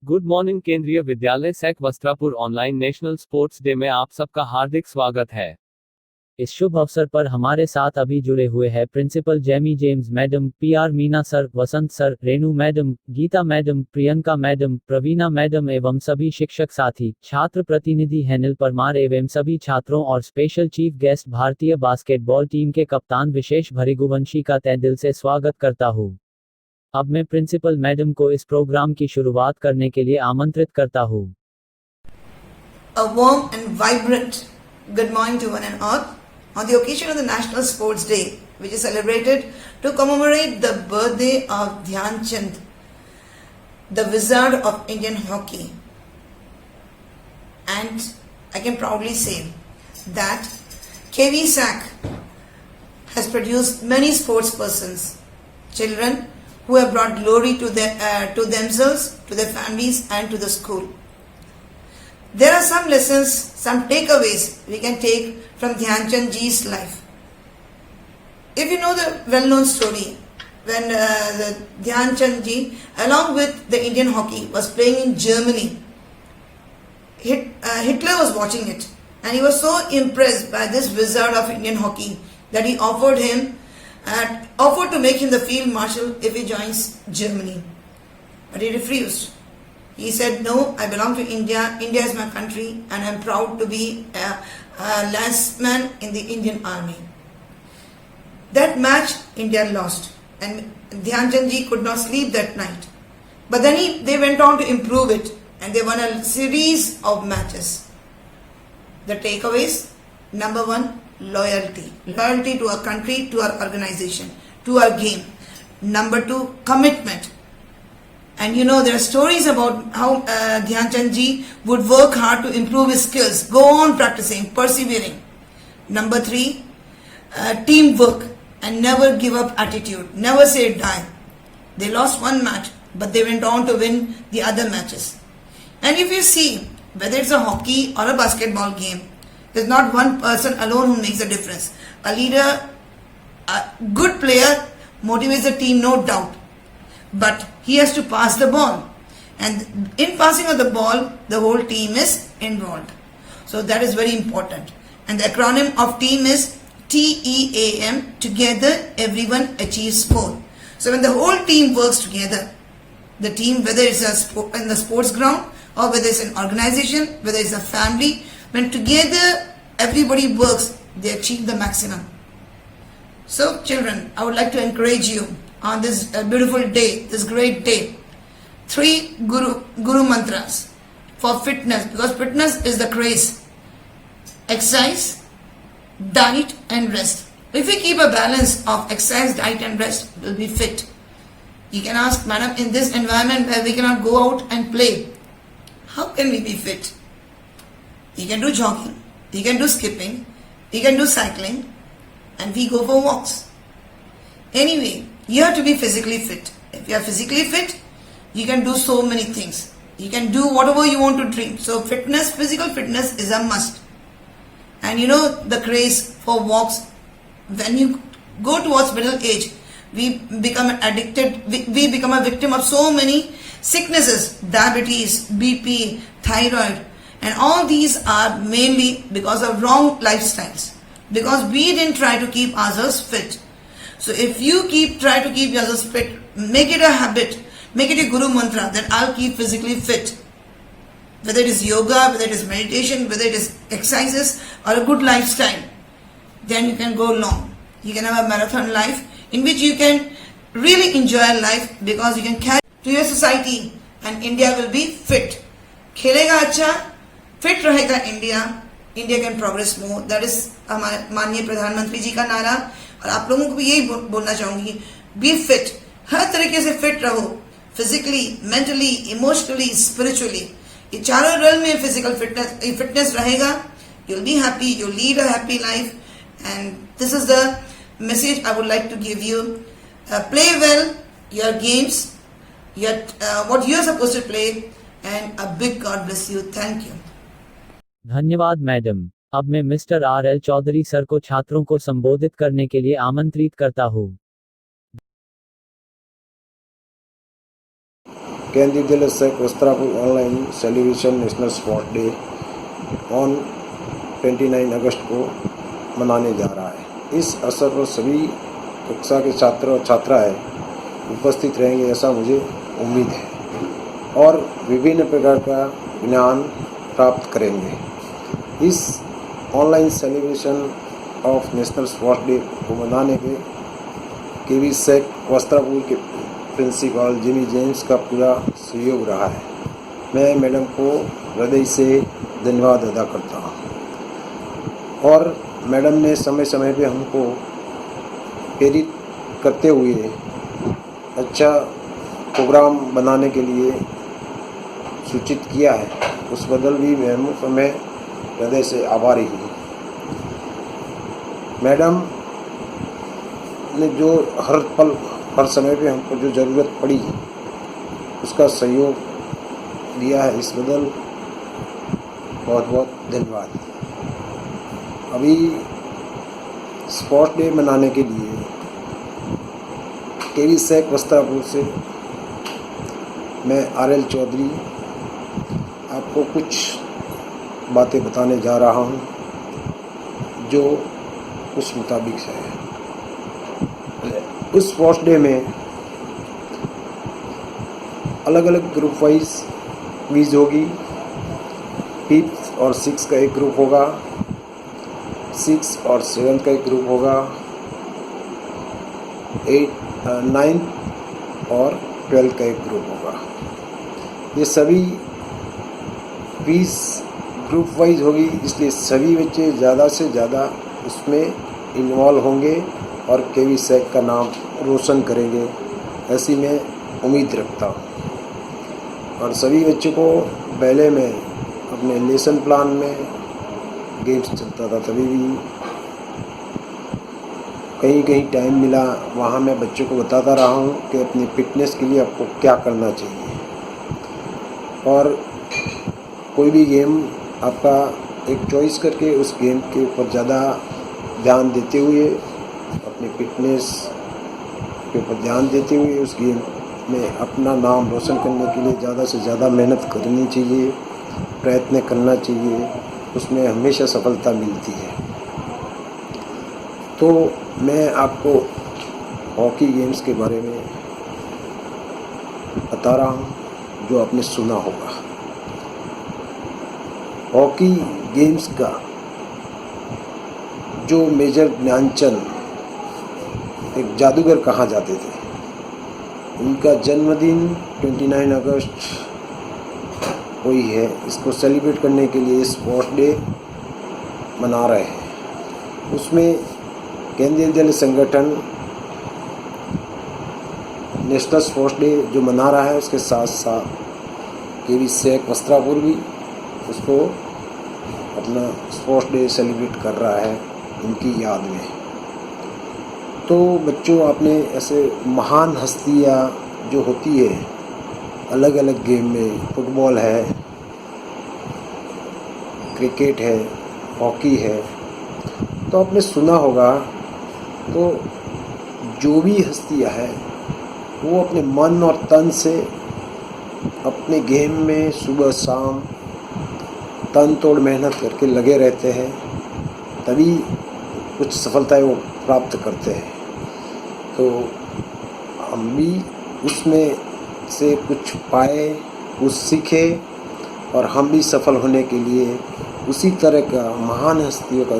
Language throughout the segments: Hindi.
Good morning. Kendriya Vidyalaya SAC Vastrapur online national sports day में आप सबका हार्दिक स्वागत है। इस शुभ अवसर पर हमारे साथ अभी जुड़े हुए हैं principal Jamie James madam, PR Meena sir, Vasant sir, Renu madam, Geeta madam, Priyanka madam, Praveena madam एवं सभी शिक्षक साथी, छात्र प्रतिनिधि हेनिल परमार एवं सभी छात्रों और स्पेशल चीफ गेस्ट भारतीय बास्केटबॉल टीम के कप्तान विशेष भृगुवंशी का तहे दिल से स्वागत करता हूँ। अब मैं प्रिंसिपल मैडम को इस प्रोग्राम की शुरुआत करने के लिए आमंत्रित करता हूँ। A warm and vibrant good morning to one and all on the occasion of the National Sports Day, which is celebrated to commemorate the birthday of Dhyan Chand, the wizard of Indian hockey. And I can proudly say that KV SAC has produced many sports persons, children who have brought glory to themselves, to their families and to the school. There are some lessons, some takeaways we can take from Dhyan Chand ji's life. If you know the well-known story, when the Dhyan Chand ji, along with the Indian hockey, was playing in Germany, Hitler was watching it, and he was so impressed by this wizard of Indian hockey that he offered to make him the field marshal if he joins Germany. But he refused. He said, no, I belong to India. India is my country and I'm proud to be a landsman in the Indian army. That match, India lost. And Dhyan Chand ji could not sleep that night. But then they went on to improve it and they won a series of matches. The takeaways, number one, loyalty. Loyalty to our country, to our organization, to our game. Number two, commitment. And you know, there are stories about how Dhyan Chand ji would work hard to improve his skills, go on practicing, persevering. Number three, teamwork and never give up attitude, never say die. They lost one match, but they went on to win the other matches. And if you see, whether it's a hockey or a basketball game, there's not one person alone who makes a difference. A leader, a good player motivates the team, no doubt. But he has to pass the ball. And in passing of the ball, the whole team is involved. So that is very important. And the acronym of team is TEAM, together everyone achieves more. So when the whole team works together, the team, whether it's in the sports ground or whether it's an organization, whether it's a family, when together everybody works, they achieve the maximum. So children, I would like to encourage you on this beautiful day, this great day. 3 Guru mantras for fitness, because fitness is the craze. Exercise, diet and rest. If we keep a balance of exercise, diet and rest, we will be fit. You can ask, madam, in this environment where we cannot go out and play, how can we be fit? You can do jogging, you can do skipping, you can do cycling, and we go for walks. Anyway, you have to be physically fit. If you are physically fit, you can do so many things. You can do whatever you want to dream. So fitness, physical fitness is a must. And you know the craze for walks, when you go towards middle age, we become addicted, we become a victim of so many sicknesses, diabetes, BP, thyroid, and all these are mainly because of wrong lifestyles, because we didn't try to keep ourselves fit. So if you try to keep yourselves fit, make it a habit, make it a Guru mantra that I'll keep physically fit. Whether it is yoga, whether it is meditation, whether it is exercises or a good lifestyle, then you can go long. You can have a marathon life in which you can really enjoy life, because you can carry to your society and India will be fit. खेलेगा अच्छा, fit रहेगा India, India can progress more. That is हमारे माननीय प्रधानमंत्री जी का नारा। और आप लोगों को भी यही बोलना चाहूंगी, बी फिट, हर तरीके से फिट रहो, फिजिकली, मेंटली, इमोशनली, स्पिरिचुअली। ये चारों रेल में फिजिकल फिटनेस रहेगा, you'll be happy, you'll lead a happy life, and this is the message I would like to give you. Play well your games, what you are supposed to play, and a big God bless you. Thank you. धन्यवाद मैडम। अब मैं मिस्टर RL चौधरी सर को छात्रों को संबोधित करने के लिए आमंत्रित करता हूँ। Kendriya Vidyalaya SAC Vastrapur online celebration national sport day on 29 अगस्त को मनाने जा रहा है। इस अवसर पर सभी कक्षा के छात्र और छात्राएं उपस्थित रहेंगे ऐसा मुझे उम्मीद है और विभिन्न प्रकार का ज्ञान प्राप्त करेंगे। इस online celebration of national sports day को मनाने के केवी सेक वस्त्रापुर के प्रिंसिपल जिमी जेम्स का पूरा सहयोग रहा है। मैं मैडम को हृदय से धन्यवाद अदा करता हूँ और मैडम ने समय समय पे हमको प्रेरित करते हुए अच्छा प्रोग्राम बनाने के लिए सूचित किया है। उस बदल भी मैं हृदय से आभारी हूँ। मैडम ने जो हर पल हर समय पे हमको जो ज़रूरत पड़ी उसका सहयोग दिया है, इस बदल बहुत बहुत धन्यवाद। अभी स्पोर्ट्स डे मनाने के लिए केवी सेक वस्त्रापुर से मैं RL चौधरी आपको कुछ बातें बताने जा रहा हूँ जो उस मुताबिक है। उस स्पोर्ट्स डे में अलग अलग ग्रुप वाइज क्विज होगी। 5th और 6th का एक ग्रुप होगा, 6th और 7th का एक ग्रुप होगा, 9th और 12th का एक ग्रुप होगा। ये सभी क्विज ग्रुप वाइज होगी, इसलिए सभी बच्चे ज़्यादा से ज़्यादा उसमें इन्वॉल्व होंगे और केवी सेक का नाम रोशन करेंगे, ऐसी मैं उम्मीद रखता हूँ। और सभी बच्चों को पहले मैं अपने लेसन प्लान में गेम्स चलता था, तभी भी कहीं कहीं टाइम मिला वहाँ मैं बच्चों को बताता रहा हूँ कि अपनी फिटनेस के लिए आपको क्या करना चाहिए। और कोई भी गेम आपका एक चॉइस करके उस गेम के ऊपर ज़्यादा ध्यान देते हुए, अपनी फिटनेस के ऊपर ध्यान देते हुए उस गेम में अपना नाम रोशन करने के लिए ज़्यादा से ज़्यादा मेहनत करनी चाहिए, प्रयत्न करना चाहिए, उसमें हमेशा सफलता मिलती है। तो मैं आपको हॉकी गेम्स के बारे में बता रहा हूँ जो आपने सुना होगा। हॉकी गेम्स का जो मेजर ध्यानचंद एक जादूगर कहा जाते थे, उनका जन्मदिन 29 अगस्त हुई है। इसको सेलिब्रेट करने के लिए स्पोर्ट्स डे मना रहे हैं। उसमें केंद्रीय विद्यालय संगठन नेशनल स्पोर्ट्स डे जो मना रहा है, उसके साथ साथ केवी सेक वस्त्रापुर भी उसको अपना स्पोर्ट्स डे सेलिब्रेट कर रहा है उनकी याद में। तो बच्चों, आपने ऐसे महान हस्तियाँ जो होती है अलग अलग गेम में, फुटबॉल है, क्रिकेट है, हॉकी है, तो आपने सुना होगा। तो जो भी हस्तियाँ हैं वो अपने मन और तन से अपने गेम में सुबह शाम तन तोड़ मेहनत करके लगे रहते हैं, तभी कुछ सफलताएं वो प्राप्त करते हैं। तो हम भी उसमें से कुछ पाए, कुछ सीखे और हम भी सफल होने के लिए उसी तरह का महान हस्तियों का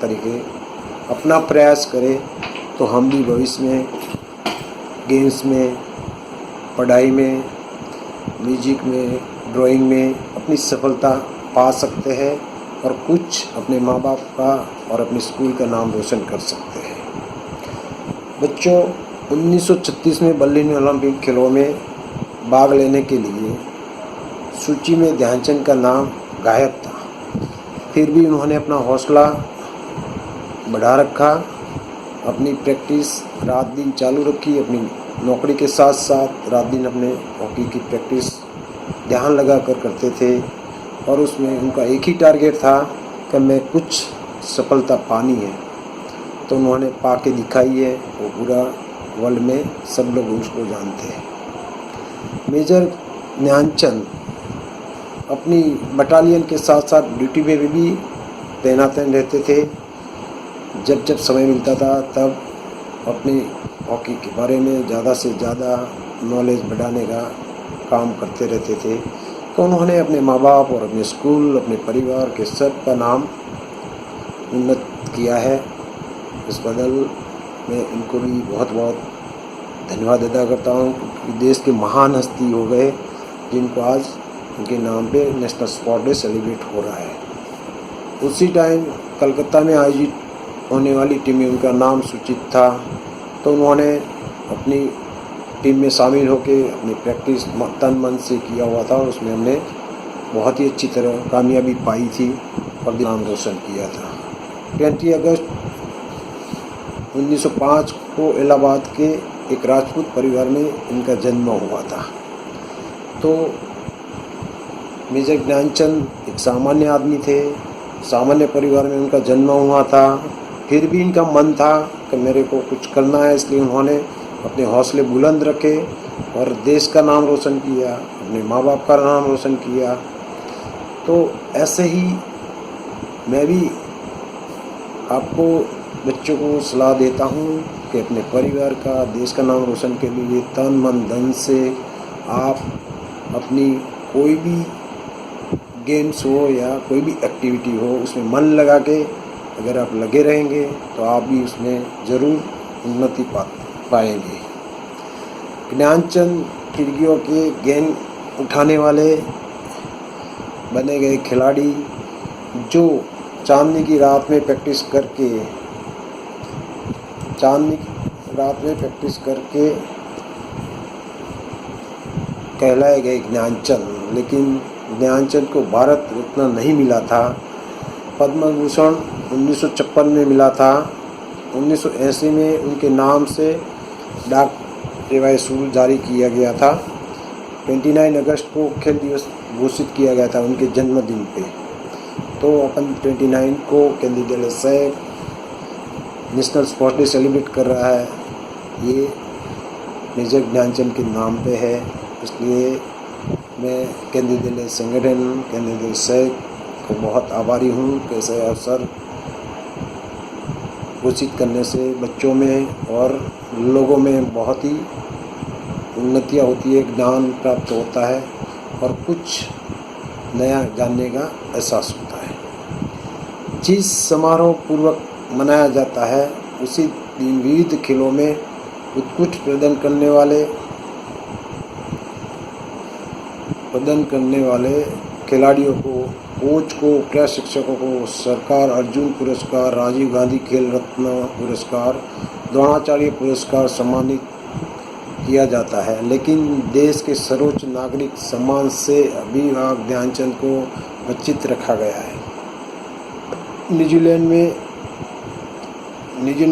तरीके अपना प्रयास करें, तो हम भी भविष्य में गेम्स में, पढ़ाई में, म्यूजिक में, ड्राइंग में अपनी सफलता पा सकते हैं और कुछ अपने माँ बाप का और अपने स्कूल का नाम रोशन कर सकते हैं। बच्चों, 1936 में बर्लिन ओलंपिक खेलों में भाग लेने के लिए सूची में ध्यानचंद का नाम गायब था, फिर भी उन्होंने अपना हौसला बढ़ा रखा, अपनी प्रैक्टिस रात दिन चालू रखी, अपनी नौकरी के साथ साथ रात दिन अपने हॉकी की प्रैक्टिस ध्यान लगा कर करते थे और उसमें उनका एक ही टारगेट था कि मैं कुछ सफलता पानी है। तो उन्होंने पा के दिखाई है, वो पूरा वर्ल्ड में सब लोग उसको जानते हैं। मेजर ध्यानचंद अपनी बटालियन के साथ साथ ड्यूटी में भी तैनात रहते थे। जब जब समय मिलता था तब अपनी हॉकी के बारे में ज़्यादा से ज़्यादा नॉलेज बढ़ाने का काम करते रहते थे। तो उन्होंने अपने माँ बाप और अपने स्कूल, अपने परिवार के सब का नाम उन्नत किया है। इस बदल मैं इनको भी बहुत बहुत धन्यवाद अदा करता हूँ कि देश के महान हस्ती हो गए जिनको आज उनके नाम पे नेशनल स्पोर्ट डे सेलिब्रेट हो रहा है। उसी टाइम कलकत्ता में आयोजित होने वाली टीम में उनका नाम सूचित था, तो उन्होंने अपनी टीम में शामिल होकर अपनी प्रैक्टिस तन मन से किया हुआ था और उसमें हमने बहुत ही अच्छी तरह कामयाबी पाई थी और नाम रोशन किया था। 20 अगस्त 1905 को इलाहाबाद के एक राजपूत परिवार में इनका जन्म हुआ था। तो मेजर ध्यानचंद एक सामान्य आदमी थे, सामान्य परिवार में उनका जन्म हुआ था। फिर भी इनका मन था कि मेरे को कुछ करना है, इसलिए उन्होंने अपने हौसले बुलंद रखे और देश का नाम रोशन किया, अपने माँ बाप का नाम रोशन किया। तो ऐसे ही मैं भी आपको बच्चों को सलाह देता हूँ कि अपने परिवार का, देश का नाम रोशन के लिए तन मन धन से आप अपनी कोई भी गेम्स हो या कोई भी एक्टिविटी हो उसमें मन लगा के अगर आप लगे रहेंगे तो आप भी उसमें ज़रूर उन्नति पाएंगे। ध्यानचंद फिरगियों के गेंद उठाने वाले बने गए खिलाड़ी जो चांदनी की रात में प्रैक्टिस करके कहलाए गए ध्यानचंद। लेकिन ध्यानचंद को भारत रत्न नहीं मिला था। पद्म भूषण 1956 में मिला था। 1980 में उनके नाम से डाक टिकट जारी किया गया था। 29 अगस्त को खेल दिवस घोषित किया गया था उनके जन्मदिन पे। तो अपन 29 को Kendriya Vidyalaya SAC national sports day celebrate कर रहा है। ये मेजर ध्यानचंद के नाम पे है, इसलिए मैं केंद्रीय विद्यालय संगठन, केंद्रीय विद्यालय सैक को बहुत आभारी हूँ कि ऐसे अवसर घोषित करने से बच्चों में और लोगों में बहुत ही उन्नतियाँ होती है, ज्ञान प्राप्त होता है और कुछ नया जानने का एहसास होता है। जिस समारोह पूर्वक मनाया जाता है उसी दिन विविध खेलों में उत्कृष्ट प्रदर्शन करने वाले खिलाड़ियों को, कोच को, क्रीड़ा शिक्षकों को सरकार अर्जुन पुरस्कार, राजीव गांधी खेल रत्न पुरस्कार, द्रोणाचार्य पुरस्कार सम्मानित किया जाता है। लेकिन देश के सर्वोच्च नागरिक सम्मान से अभिभावक ध्यानचंद को वंचित रखा गया है। न्यूजीलैंड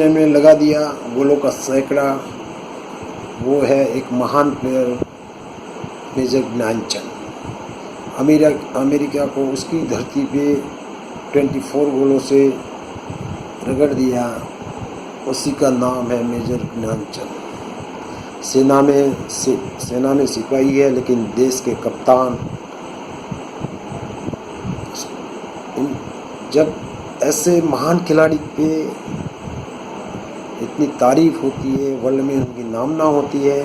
में लगा दिया गोलों का सैकड़ा, वो है एक महान प्लेयर मेजर ध्यानचंद। अमेरिका को उसकी धरती पे 24 गोलों से रगड़ दिया, उसी का नाम है मेजर ध्यानचंद। सेना में सिपाही है लेकिन देश के कप्तान। जब ऐसे महान खिलाड़ी पे इतनी तारीफ होती है, वर्ल्ड में उनकी नामना होती है,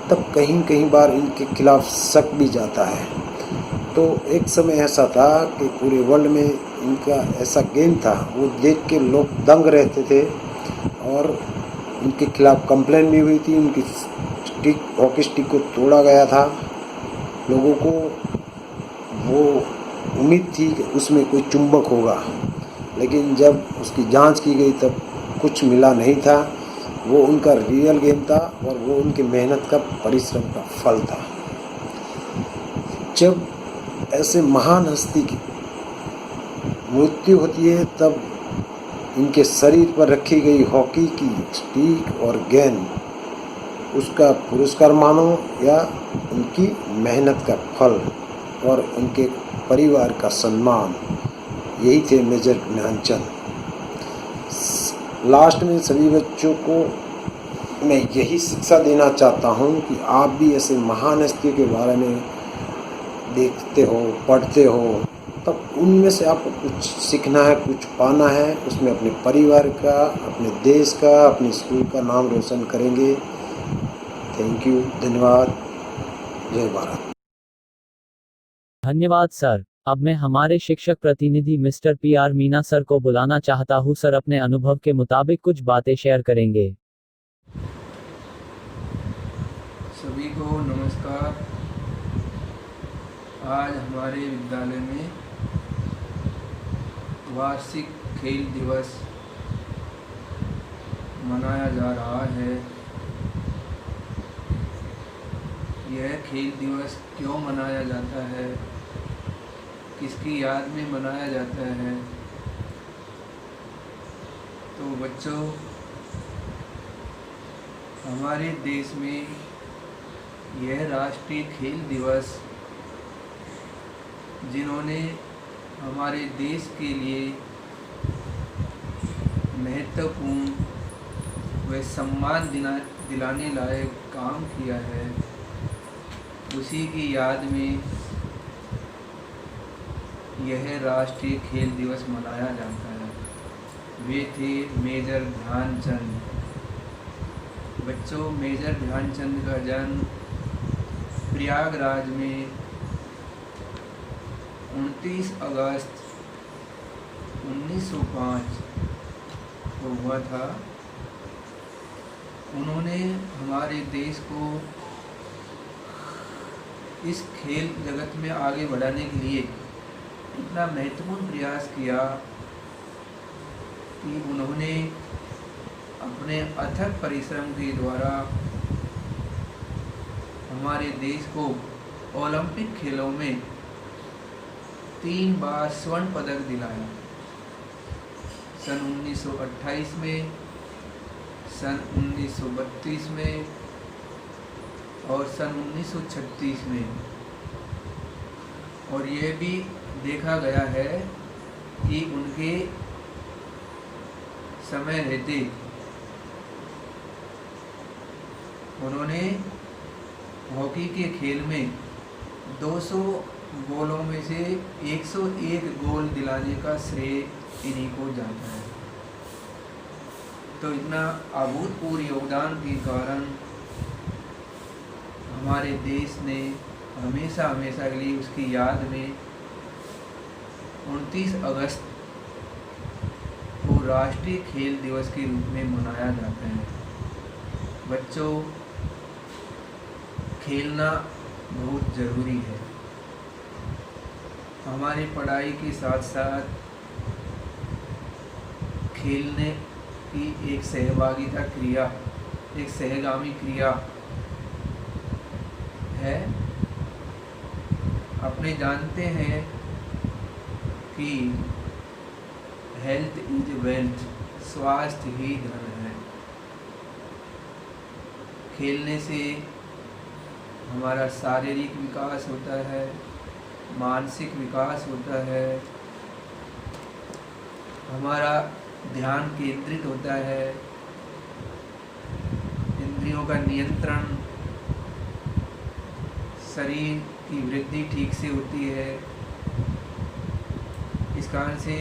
तब कहीं बार इनके खिलाफ शक भी जाता है। तो एक समय ऐसा था कि पूरे वर्ल्ड में इनका ऐसा गेम था, वो देख के लोग दंग रहते थे और इनके खिलाफ कंप्लेन भी हुई थी। उनकी हॉकी स्टिक को तोड़ा गया था। लोगों को वो उम्मीद थी कि उसमें कोई चुंबक होगा, लेकिन जब उसकी जांच की गई तब कुछ मिला नहीं था। वो उनका रियल गेम था और वो उनकी मेहनत का, परिश्रम का फल था। जब ऐसे महान हस्ती की मृत्यु होती है तब इनके शरीर पर रखी गई हॉकी की स्टिक और गेंद उसका पुरस्कार मानो या उनकी मेहनत का फल और उनके परिवार का सम्मान। यही थे मेजर ध्यानचंद। लास्ट में सभी बच्चों को मैं यही शिक्षा देना चाहता हूँ कि आप भी ऐसे महान हस्तियों के बारे में देखते हो, पढ़ते हो, तब उनमें से आपको कुछ सीखना है, कुछ पाना है। उसमें अपने परिवार का, अपने देश का, अपने स्कूल का नाम रोशन करेंगे। थैंक यू, धन्यवाद, जय भारत। धन्यवाद सर। अब मैं हमारे शिक्षक प्रतिनिधि मिस्टर PR मीना सर को बुलाना चाहता हूँ। सर अपने अनुभव के मुताबिक कुछ बातें शेयर करेंगे। सभी को नमस्कार। आज हमारे विद्यालय में वार्षिक खेल दिवस मनाया जा रहा है। यह खेल दिवस क्यों मनाया जाता है, किसकी याद में मनाया जाता है? तो बच्चों, हमारे देश में यह राष्ट्रीय खेल दिवस जिन्होंने हमारे देश के लिए महत्वपूर्ण व सम्मान दिलाने लायक काम किया है, उसी की याद में यह राष्ट्रीय खेल दिवस मनाया जाता है। वे थे मेजर ध्यानचंद। बच्चों, मेजर ध्यानचंद का जन्म प्रयागराज में 29 अगस्त 1905 को हुआ था। उन्होंने हमारे देश को इस खेल जगत में आगे बढ़ाने के लिए इतना महत्वपूर्ण प्रयास किया कि उन्होंने अपने अथक परिश्रम के द्वारा हमारे देश को ओलंपिक खेलों में 3 बार स्वर्ण पदक दिलाया। सन 1928 में, सन 1932 में और सन 1936 में। और ये भी देखा गया है कि उनके समय रहते उन्होंने हॉकी के खेल में 200 गोलों में से 101 गोल दिलाने का श्रेय इन्हीं को जाता है। तो इतना अभूतपूर्व योगदान के कारण हमारे देश ने हमेशा हमेशा के लिए उसकी याद में 29 अगस्त को राष्ट्रीय खेल दिवस के रूप में मनाया जाता है। बच्चों, खेलना बहुत ज़रूरी है। हमारी पढ़ाई के साथ साथ खेलने की एक सहभागिता क्रिया, एक सहगामी क्रिया है। अपने जानते हैं कि हेल्थ इज वेल्थ, स्वास्थ्य ही धन है। खेलने से हमारा शारीरिक विकास होता है, मानसिक विकास होता है, हमारा ध्यान केंद्रित होता है, इंद्रियों का नियंत्रण, शरीर की वृद्धि ठीक से होती है। इस कारण से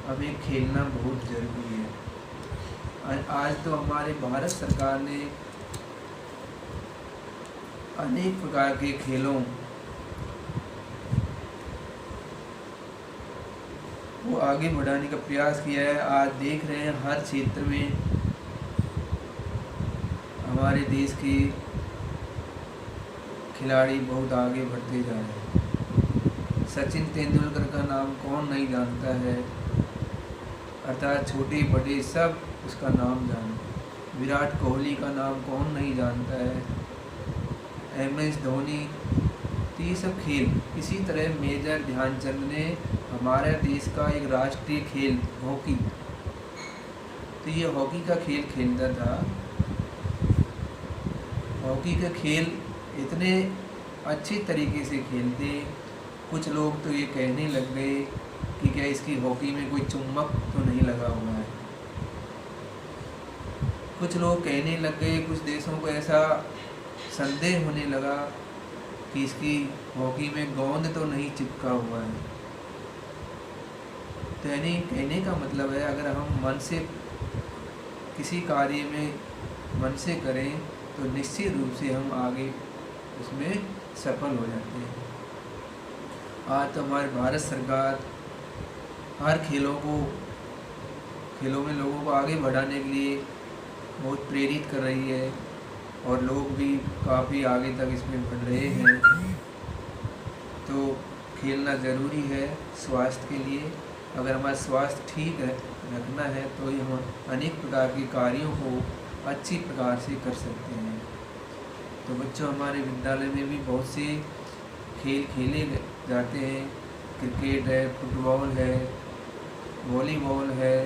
हमें खेलना बहुत ज़रूरी है। आज तो हमारे भारत सरकार ने अनेक प्रकार के खेलों को आगे बढ़ाने का प्रयास किया है। आज देख रहे हैं हर क्षेत्र में हमारे देश के खिलाड़ी बहुत आगे बढ़ते जा रहे हैं। सचिन तेंदुलकर का नाम कौन नहीं जानता है, अर्थात छोटे बड़े सब उसका नाम जाने। विराट कोहली का नाम कौन नहीं जानता है, MS धोनी। तो ये सब खेल, इसी तरह मेजर ध्यानचंद ने हमारे देश का एक राष्ट्रीय खेल हॉकी, तो ये हॉकी का खेल खेलता था। हॉकी का खेल इतने अच्छे तरीके से खेलते, कुछ लोग तो ये कहने लग गए कि क्या इसकी हॉकी में कोई चुम्बक तो नहीं लगा हुआ है। कुछ लोग कहने लग गए, कुछ देशों को ऐसा संदेह होने लगा कि इसकी हॉकी में गोंद तो नहीं चिपका हुआ है। तो यानी कहने का मतलब है, अगर हम मन से किसी कार्य में मन से करें तो निश्चित रूप से हम आगे उसमें सफल हो जाते हैं। आज तो हमारी भारत सरकार हर खेलों में लोगों को आगे बढ़ाने के लिए बहुत प्रेरित कर रही है और लोग भी काफ़ी आगे तक इसमें बढ़ रहे हैं। तो खेलना ज़रूरी है स्वास्थ्य के लिए। अगर हमारा स्वास्थ्य ठीक रखना है तो ही हम अनेक प्रकार के कार्यों को अच्छी प्रकार से कर सकते हैं। तो बच्चों, हमारे विद्यालय में भी बहुत से खेल खेले जाते हैं। क्रिकेट है, फुटबॉल है, वॉलीबॉल है,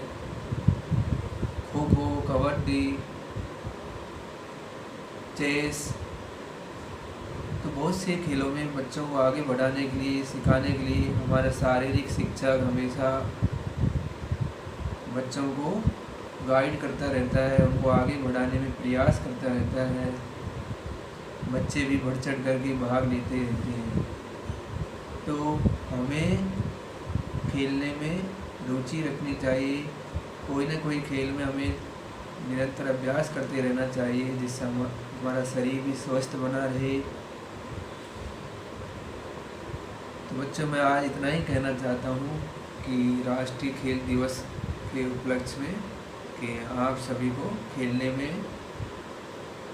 खो खो, कबड्डी, चेस। तो बहुत से खेलों में बच्चों को आगे बढ़ाने के लिए, सिखाने के लिए हमारा शारीरिक शिक्षक हमेशा बच्चों को गाइड करता रहता है, उनको आगे बढ़ाने में प्रयास करता रहता है। बच्चे भी बढ़ चढ़ करके भाग लेते रहते हैं। तो हमें खेलने में रुचि रखनी चाहिए। कोई ना कोई खेल में हमें निरंतर अभ्यास करते रहना चाहिए, जिससे हमारा शरीर भी स्वस्थ बना रहे। तो बच्चों, मैं आज इतना ही कहना चाहता हूँ कि राष्ट्रीय खेल दिवस के उपलक्ष्य में कि आप सभी को खेलने में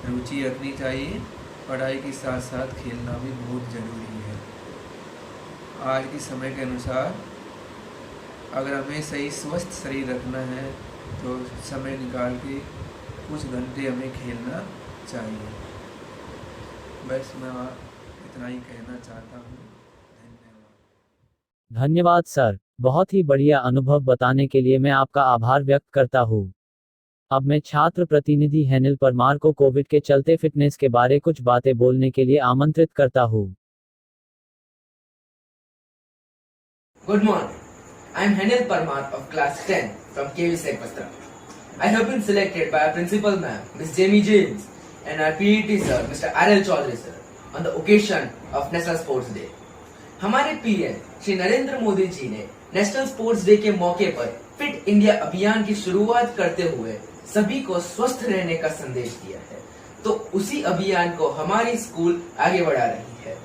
रुचि रखनी चाहिए। पढ़ाई के साथ साथ खेलना भी बहुत ज़रूरी है। आज के समय के अनुसार अगर हमें सही स्वस्थ शरीर रखना है तो समय निकाल के कुछ घंटे हमें खेलना चाहिए। बस मैं इतना ही कहना चाहता हूँ। धन्यवाद। धन्यवाद सर, बहुत ही बढ़िया अनुभव बताने के लिए मैं आपका आभार व्यक्त करता हूँ। अब मैं छात्र प्रतिनिधि हेनिल परमार को कोविड के चलते फिटनेस के बारे कुछ बातें बोलने के लिए आमंत्रित करता हूँ। Good morning. I am Henil Parmar of class 10 from KV Sek Vastra. I have been selected by our principal ma'am, Ms. Jamie James, and our PET sir, Mr. R.L. Chaudhary sir, on the occasion of National Sports Day. हमारे पीएम श्री नरेंद्र मोदी जी ने नेशनल स्पोर्ट्स डे के मौके पर फिट इंडिया अभियान की शुरुआत करते हुए सभी को स्वस्थ रहने का संदेश दिया है। तो उसी अभियान को हमारी स्कूल आगे बढ़ा रही है।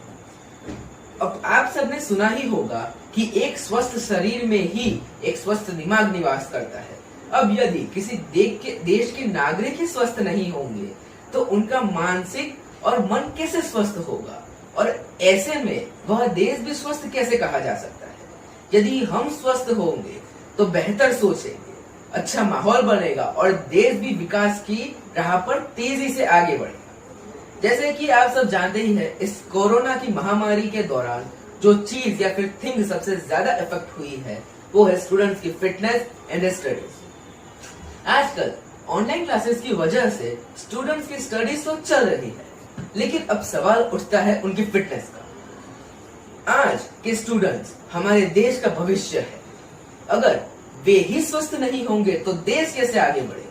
अब आप सबने सुना ही होगा कि एक स्वस्थ शरीर में ही एक स्वस्थ दिमाग निवास करता है। अब यदि किसी देश के नागरिक ही स्वस्थ नहीं होंगे तो उनका मानसिक और मन कैसे स्वस्थ होगा, और ऐसे में वह देश भी स्वस्थ कैसे कहा जा सकता है। यदि हम स्वस्थ होंगे तो बेहतर सोचेंगे, अच्छा माहौल बनेगा और देश भी विकास की राह पर तेजी से आगे बढ़ेगा। जैसे कि आप सब जानते ही हैं, इस कोरोना की महामारी के दौरान जो चीज या फिर थिंग सबसे ज्यादा इफेक्ट हुई है वो है स्टूडेंट्स की फिटनेस एंड स्टडीज। आजकल ऑनलाइन क्लासेस की वजह से स्टूडेंट्स की स्टडीज तो चल रही है, लेकिन अब सवाल उठता है उनकी फिटनेस का। आज के स्टूडेंट्स हमारे देश का भविष्य है। अगर वे ही स्वस्थ नहीं होंगे तो देश कैसे आगे बढ़ेगा।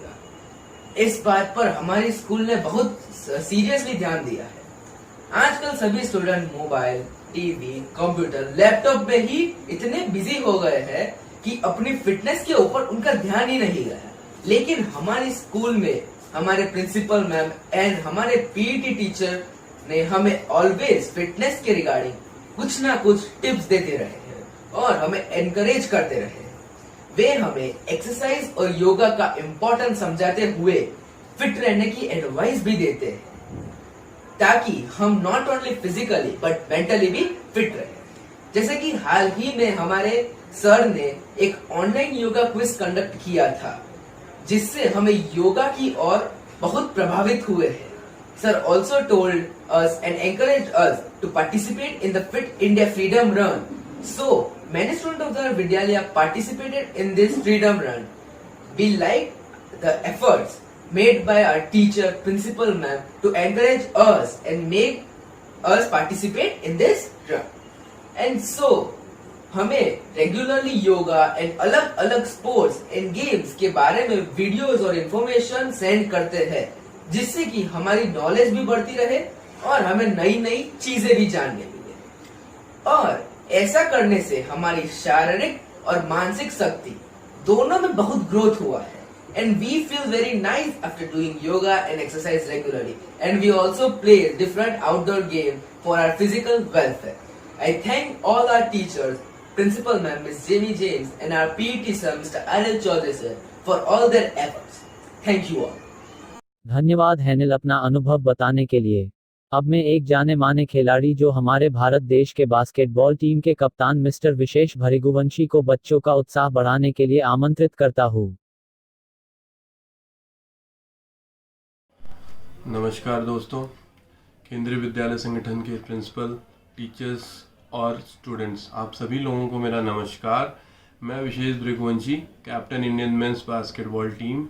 इस बात पर हमारे स्कूल ने बहुत सीरियसली ध्यान दिया है। आजकल सभी student mobile, TV, computer, laptop में ही इतने बिजी हो गए हैं कि अपनी फिटनेस के ऊपर उनका ध्यान ही नहीं गया। लेकिन हमारे स्कूल में हमारे प्रिंसिपल मैम एंड हमारे पीटी टीचर ने हमें ऑलवेज फिटनेस के रिगार्डिंग कुछ ना कुछ टिप्स देते रहे हैं और हमें एनकरेज करते रहे। वे हमें एक्सरसाइज और योगा का इम्पोर्टेंस समझाते हुए फिट रहने की एडवाइस भी देते हैं, ताकि हम not only physically but mentally भी फिट रहे। जैसे कि हाल ही में हमारे सर ने एक ऑनलाइन योगा क्विज कंडक्ट किया था, जिससे हमें योगा की ओर बहुत प्रभावित हुए हैं। Sir also told us and encouraged us to participate in the Fit India Freedom Run. So many students of the Vidyalaya participated in this Freedom Run. We liked the efforts made by our teacher, principal ma'am to encourage us and make us participate in this run. And so हमें रेगुलरली योगा एंड अलग अलग स्पोर्ट्स एंड गेम्स के बारे में वीडियोस और इंफॉर्मेशन सेंड करते हैं, जिससे कि हमारी नॉलेज भी बढ़ती रहे और हमें नई नई चीजें भी जानने मिले। और ऐसा करने से हमारी शारीरिक और मानसिक शक्ति दोनों में बहुत ग्रोथ हुआ है। And we feel very nice after doing yoga and exercise regularly. And we also play different outdoor games for our physical welfare. I thank all our teachers, Principal Ma'am Ms. Jamie James and our PET sir Mr. Anil Chaudhary sir for all their efforts. Thank you all. धन्यवाद हैनिल अपना अनुभव बताने के लिए। अब मैं एक जाने माने खिलाड़ी जो हमारे भारत देश के बास्केटबॉल टीम के कप्तान मिस्टर विशेष भृगुवंशी को बच्चों का उत्साह बढ़ाने के लिए आमंत्रित करता हूँ। नमस्कार दोस्तों, केंद्रीय विद्यालय संगठन के प्रिंसिपल, टीचर्स और स्टूडेंट्स, आप सभी लोगों को मेरा नमस्कार। मैं Vishesh Bhriguvanshi, captain Indian men's basketball team.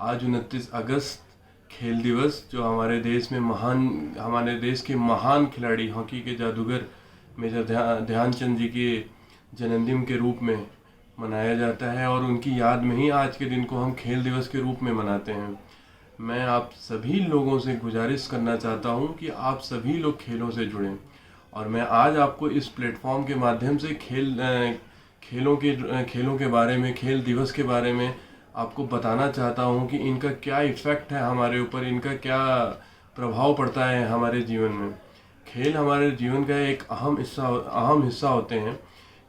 आज 29 अगस्त खेल दिवस, जो हमारे देश के महान खिलाड़ी, हॉकी के जादूगर मेजर ध्यानचंद जी के जन्मदिन के रूप में मनाया जाता है और उनकी याद में ही आज के दिन को हम खेल दिवस के रूप में मनाते हैं। मैं आप सभी लोगों से गुजारिश करना चाहता हूं कि आप सभी लोग खेलों से जुड़ें, और मैं आज आपको इस प्लेटफॉर्म के माध्यम से खेलों के बारे में, खेल दिवस के बारे में आपको बताना चाहता हूं कि इनका क्या इफ़ेक्ट है हमारे ऊपर, इनका क्या प्रभाव पड़ता है हमारे जीवन में। खेल हमारे जीवन का एक अहम हिस्सा होते हैं।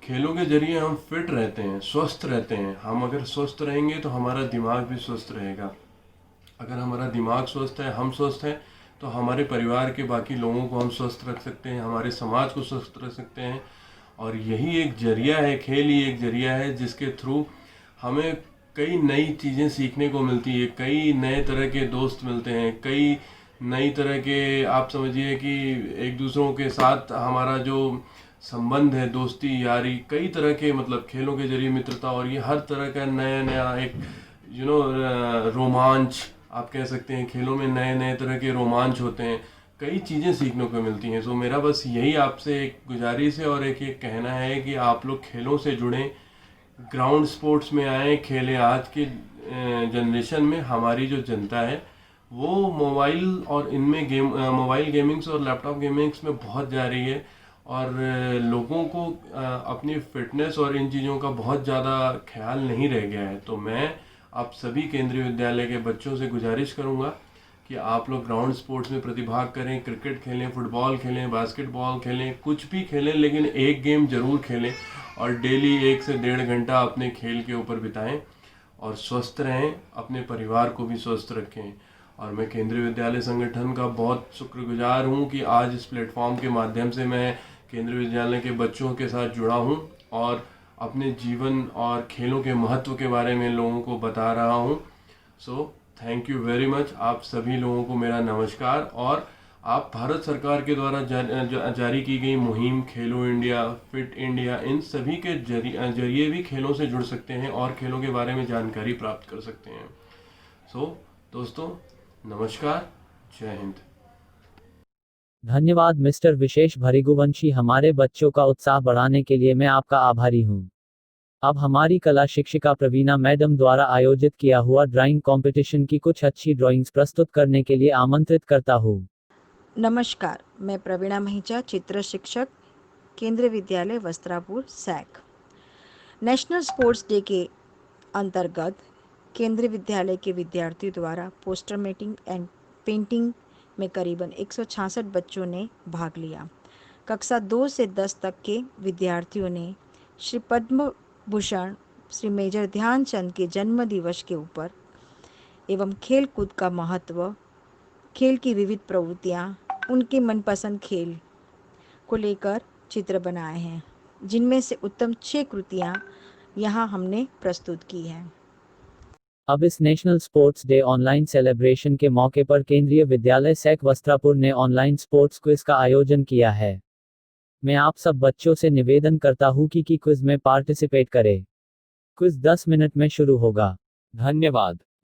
खेलों के जरिए हम फिट रहते हैं, स्वस्थ रहते हैं। हम अगर स्वस्थ रहेंगे तो हमारा दिमाग भी स्वस्थ रहेगा। अगर हमारा दिमाग स्वस्थ है, हम स्वस्थ हैं, तो हमारे परिवार के बाकी लोगों को हम स्वस्थ रख सकते हैं, हमारे समाज को स्वस्थ रख सकते हैं। और यही एक जरिया है, खेल ही एक जरिया है जिसके थ्रू हमें कई नई चीज़ें सीखने को मिलती है, कई नए तरह के दोस्त मिलते हैं, कई नई तरह के, आप समझिए कि एक दूसरों के साथ हमारा जो संबंध है, दोस्ती यारी, कई तरह के, मतलब खेलों के जरिए मित्रता, और ये हर तरह का नया एक रोमांच आप कह सकते हैं। खेलों में नए नए तरह के रोमांच होते हैं, कई चीज़ें सीखने को मिलती हैं। सो मेरा बस यही आपसे एक गुजारिश है और एक कहना है कि आप लोग खेलों से जुड़ें, ग्राउंड स्पोर्ट्स में आएँ, खेलें। आज के जनरेशन में हमारी जो जनता है वो मोबाइल और मोबाइल गेमिंग्स और लैपटॉप गेमिंग्स में बहुत जा रही है, और लोगों को अपनी फिटनेस और इन चीज़ों का बहुत ज़्यादा ख्याल नहीं रह गया है। तो मैं आप सभी केंद्रीय विद्यालय के बच्चों से गुजारिश करूंगा कि आप लोग ग्राउंड स्पोर्ट्स में प्रतिभाग करें, क्रिकेट खेलें, फुटबॉल खेलें, बास्केटबॉल खेलें, कुछ भी खेलें, लेकिन एक गेम ज़रूर खेलें और डेली 1 से 1.5 घंटा अपने खेल के ऊपर बिताएं और स्वस्थ रहें, अपने परिवार को भी स्वस्थ रखें। और मैं केंद्रीय विद्यालय संगठन का बहुत शुक्रगुजार हूँ कि आज इस प्लेटफॉर्म के माध्यम से मैं केंद्रीय विद्यालय के बच्चों के साथ जुड़ा हूँ और अपने जीवन और खेलों के महत्व के बारे में लोगों को बता रहा हूँ। So thank you very much. आप सभी लोगों को मेरा नमस्कार। और आप भारत सरकार के द्वारा जारी की गई मुहिम खेलो इंडिया, फिट इंडिया, इन सभी के जरिए भी खेलों से जुड़ सकते हैं और खेलों के बारे में जानकारी प्राप्त कर सकते हैं। सो दोस्तों, नमस्कार, जय हिंद। धन्यवाद मिस्टर विशेष भृगुवंशी। हमारे बच्चों का उत्साह बढ़ाने के लिए मैं आपका आभारी हूँ। अब हमारी कला शिक्षिका प्रवीणा मैडम द्वारा आयोजित किया हुआ ड्राइंग कंपटीशन की कुछ अच्छी ड्राइंग्स प्रस्तुत करने के लिए आमंत्रित करता हूँ। नमस्कार, मैं प्रवीणा महिचा, चित्र शिक्षक, Kendriya Vidyalaya Vastrapur, SAC. National sports day के अंतर्गत केंद्रीय विद्यालय के विद्यार्थियों द्वारा पोस्टर मेकिंग एंड पेंटिंग में करीबन 166 बच्चों ने भाग लिया। कक्षा 2 से 10 तक के विद्यार्थियों ने श्री पद्म भूषण श्री मेजर ध्यानचंद के जन्म दिवस के ऊपर एवं खेल कूद का महत्व, खेल की विविध प्रवृत्तियाँ, उनके मनपसंद खेल को लेकर चित्र बनाए हैं, जिनमें से उत्तम 6 कृतियाँ यहाँ हमने प्रस्तुत की हैं। अब इस national sports day online celebration के मौके पर केंद्रीय विद्यालय सैक वस्त्रापुर ने ऑनलाइन स्पोर्ट्स क्विज का आयोजन किया है। मैं आप सब बच्चों से निवेदन करता हूं कि क्विज में पार्टिसिपेट करें। क्विज 10 मिनट में शुरू होगा। धन्यवाद।